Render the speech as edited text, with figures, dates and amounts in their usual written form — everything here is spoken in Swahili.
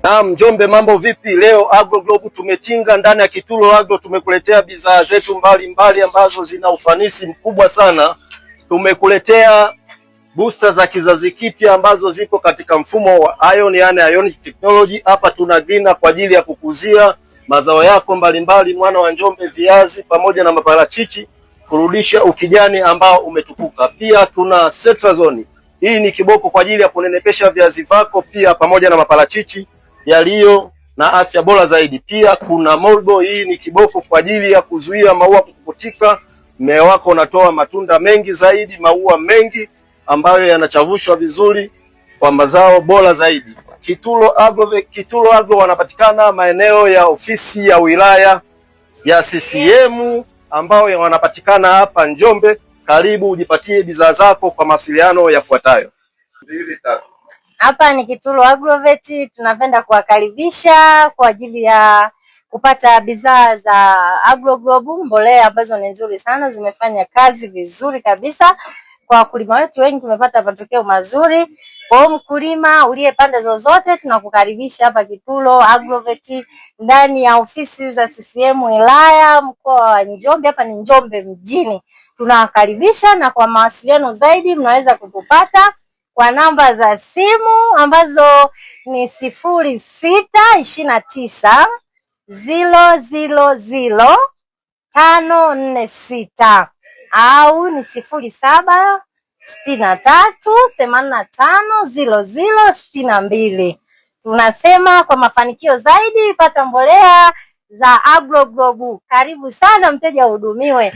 Naam, Njombe mambo vipi? Leo Agro Globe tumetinga ndani ya Kitulo Agro, tumekuletea bidhaa zetu mbalimbali ambazo zina ufanisi mkubwa sana. Tumekuletea booster za kizazi kipya ambazo zipo katika mfumo wa ion, yani ionic technology. Hapa tuna greener kwa ajili ya kukuzia mazao yako mbalimbali, mwana wa Njombe, viazi pamoja na maparachichi, kurudisha ukijani ambao umetukuka. Pia tuna Cetrazone. Hii ni kiboko kwa ajili ya kunenepesha viazi vako pia pamoja na maparachichi yaliyo na afya bora zaidi. Pia kuna Molbo. Hii ni kiboko kwa ajili ya kuzuia maua kupukutika. Mmea wako unatoa matunda mengi zaidi, maua mengi ambayo yanachavushwa vizuri kwa mazao bora zaidi. Kitulo Agro wanapatikana maeneo ya ofisi ya wilaya ya CCM ambao wanapatikana hapa Njombe. Karibu ujipatie bidhaa zako kwa mawasiliano yafuatayo. Hapa ni Kitulo Agrovet, tunapenda kuwakaribisha kwa ajili ya kupata bidhaa za Agro Globe, mbolea ambazo ni nzuri sana, zimefanya kazi vizuri kabisa. Kwa wakulima wetu wengi tumepata matokeo mazuri. Kwa mkulima uliye pande zozote, tunakukaribisha hapa Kitulo Agrovet ndani ya ofisi za CCM wilaya mkoa wa Njombe. Hapa ni Njombe mjini. Tunawakaribisha, na kwa mawasiliano zaidi mnaweza kutupata kwa namba za simu ambazo ni 0660000546 au ni 0763850062. Tunasema kwa mafanikio zaidi, pata mbolea za Agro Globe. Karibu sana mteja, uhudumiwe.